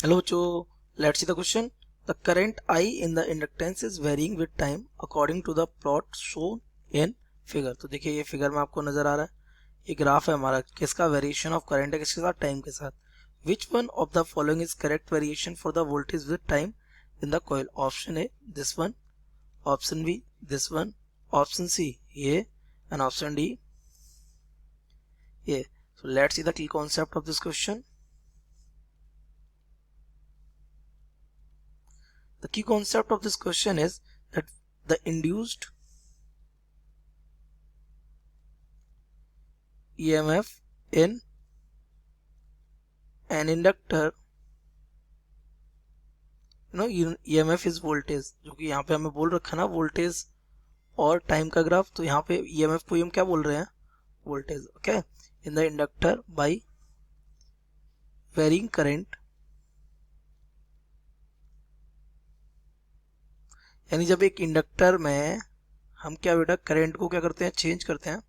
Hello, Cho. Let's see the question. The current I in the inductance is varying with time according to the plot shown in figure. तो देखिए ये figure में आपको नजर आ रहा है, ये ग्राफ है हमारा, किसका वेरिएशन ऑफ करंट है, किसके साथ, टाइम के साथ. Which one of the following is correct variation for the voltage with time in the coil? Option A this one, option B this one, option C ये, and option D ये. So let's see the key concept of this question. The key concept of this question is that the induced EMF in an inductor, EMF is voltage, जो कि यहाँ पे हमें बोल रखा ना वोल्टेज और टाइम का ग्राफ, तो यहाँ पे EMF को हम क्या बोल रहे हैं, voltage. Okay, in the inductor by varying current, यानी जब एक इंडक्टर में हम क्या बेटा करंट को क्या करते हैं, चेंज करते हैं.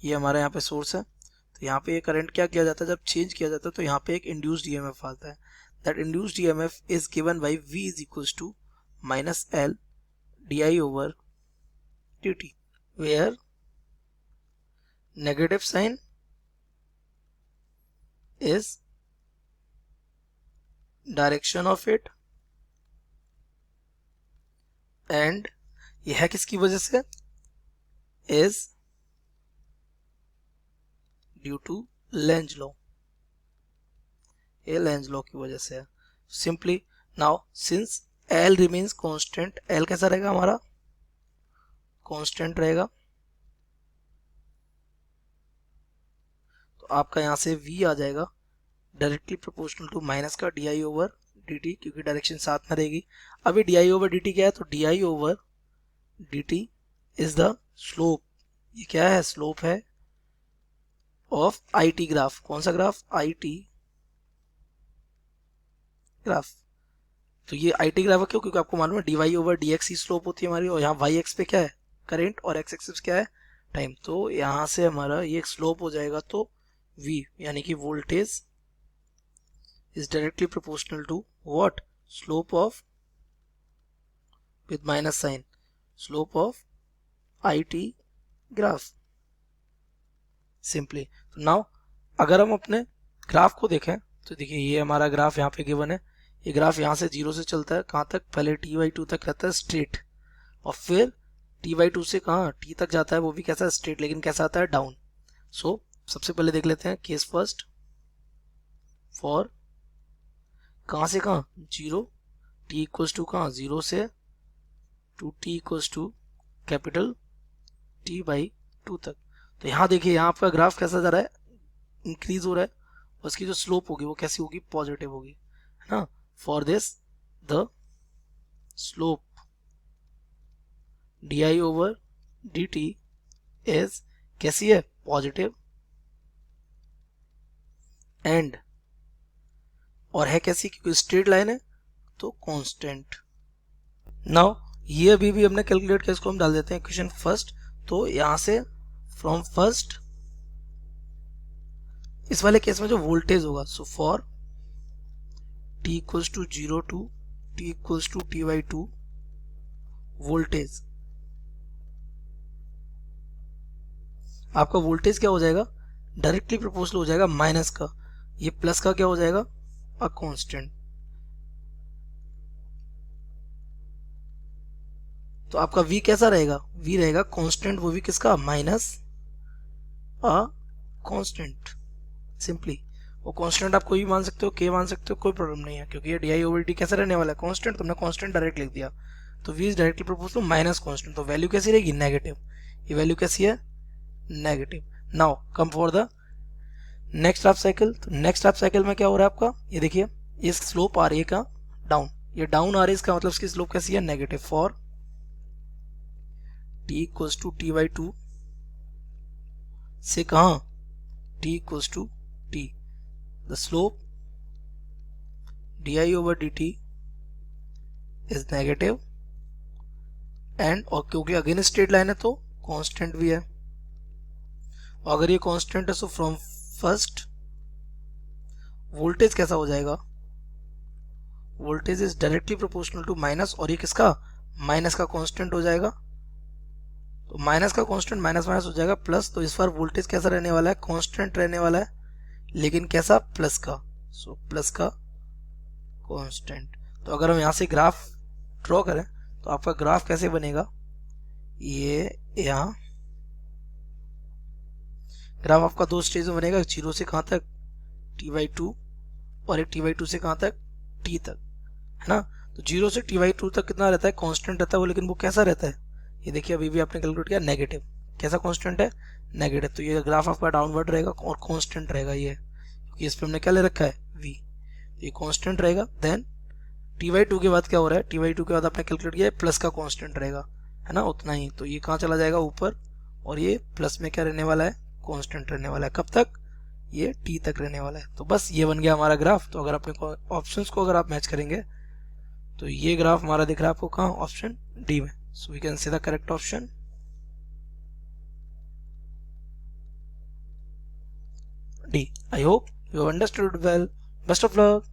ये हमारा यहाँ पे सोर्स है, तो यहाँ पे ये करंट क्या किया जाता है, जब चेंज किया जाता है तो यहाँ पे एक इंड्यूस्ड ईएमएफ आता है. That induced EMF is given by V is equals to minus L di over dt, where negative sign is direction of it, and यह है किसकी वजह से, is due to Lenz law, ये लेंज लॉ की वजह से है. Simply now since L remains constant, L कैसा रहेगा हमारा, कांस्टेंट रहेगा, तो आपका यहां से V आ जाएगा डायरेक्टली प्रोपोर्शनल टू माइनस का di ओवर dt, क्योंकि डायरेक्शन साथ में रहेगी. अभी di ओवर dt क्या है, तो di over dt is the slope, ये क्या है, स्लोप है ऑफ IT ग्राफ. कौन सा ग्राफ, IT ग्राफ. तो ये IT ग्राफ है क्यों, क्योंकि आपको मालूम है dy ओवर dx ही स्लोप होती है हमारी, और यहाँ y एक्स पे क्या है, करंट, और x एक्सिस क्या है, टाइम. तो यहाँ से हमारा ये स्लोप हो जाएगा, तो v यानी कि voltage is directly proportional to what, slope of with minus sign, slope of IT graph. Simply now अगर हम अपने ग्राफ को देखें तो देखिए ये हमारा ग्राफ यहाँ पे गिवन है. ये ग्राफ यहाँ से 0 से चलता है कहाँ तक, पहले t/2 तक रहता है स्ट्रेट, और फिर t/2 से कहाँ t तक जाता है, वो भी कैसा स्ट्रेट, लेकिन कैसा आता है, डाउन. सो सबसे पहले देख लेते हैं केस फर्स्ट फॉर कहाँ से कहाँ, 0, t इक्वल्स टू कहाँ, 0 से to t equals to capital t/2 तक. तो यहाँ देखिए यहाँ आपका ग्राफ कैसा जा रहा है, इंक्रीज हो रहा है, और उसकी जो स्लोप होगी वो कैसी होगी, पॉजिटिव होगी, है ना. For this the slope di over dt is कैसी है, पॉजिटिव, एंड और है कैसी, क्योंकि स्ट्रेट लाइन है तो कांस्टेंट. नाउ ये अभी भी हमने कैलकुलेट किया, इसको हम डाल देते हैं इक्वेशन फर्स्ट. तो यहां से फ्रॉम फर्स्ट, इस वाले केस में जो वोल्टेज होगा, so for t equals to 0 to t equals to t/2 voltage, आपका वोल्टेज क्या हो जाएगा, डायरेक्टली प्रोपोर्शनल हो जाएगा माइनस का, ये प्लस का क्या हो जाएगा, अ कांस्टेंट. तो आपका v कैसा रहेगा, v रहेगा कांस्टेंट, वो भी किसका, माइनस अ कांस्टेंट. सिंपली वो कांस्टेंट आप कोई भी मान सकते हो, k मान सकते हो, कोई प्रॉब्लम नहीं है, क्योंकि ये di ओवर dt कैसा रहने वाला है, कांस्टेंट, तुमने कांस्टेंट डायरेक्ट लिख दिया, तो v is directly proportional minus constant, तो वैल्यू कैसी रहेगी, नेगेटिव. ये वैल्यू कैसी है, negative. Now come for the next half cycle. तो नेक्स्ट हाफ साइकिल में क्या हो रहा है आपका, ये देखिए ये स्लोप आ रही है का डाउन, ये डाउन आ रही है, इसका मतलब इसकी स्लोप कैसी है, negative. For t equals to t/2 से कहा t equals to t, the slope di over dt is negative, and और क्योंकि अगेन स्ट्रेट लाइन है तो कांस्टेंट भी है, और अगर ये कांस्टेंट है तो फ्रॉम फर्स्ट वोल्टेज कैसा हो जाएगा, voltage is directly proportional to minus, और ये किसका, माइनस का कांस्टेंट हो जाएगा, तो माइनस का कांस्टेंट माइनस माइनस हो जाएगा प्लस, तो इस बार वोल्टेज कैसा रहने वाला है, कांस्टेंट रहने वाला है, लेकिन कैसा, प्लस का, सो प्लस का कांस्टेंट। तो अगर हम यहाँ से ग्राफ ड्रॉ करें तो आपका ग्राफ कैसे बनेगा, ये यहाँ ग्राफ आपका दो स्टेज में बनेगा, जीरो से कहाँ तक, t/2, और एक t/2 से कहाँ तक, t तक, है ना। तो जीरो से t/2 तक कितना रहता है, कांस्टेंट रहता है वो, लेकिन वो कैसा रहता है, ये देखिए अभी भी आपने कैलकुलेट किया, नेगेटिव, कैसा कांस्टेंट है, नेगेटिव। तो ये ग्राफ आपका डाउनवर्ड रहेगा और कांस्टेंट रहेगा ये, क्योंकि इस पे हमने क्या ले रखा है, v, ये कांस्टेंट रहेगा। देन t/2 के बाद क्या हो रहा है, t/2 के बाद आपने कैलकुलेट किया है प्लस का कांस्टेंट रहेगा, है ना, उतना ही, तो ये कहाँ चला जाएगा, ऊपर, और ये प्लस में क्या रहने वाला है, कांस्टेंट रहने वाला है, कब तक, ये t तक रहने वाला है। तो बस ये बन गया हमारा ग्राफ। तो अगर अपने ऑप्शंस को अगर आप मैच करेंगे तो ये ग्राफ हमारा दिख रहा है आपको कहाँ, ऑप्शन डी में। So we can see the correct option D. I hope you understood well, best of luck.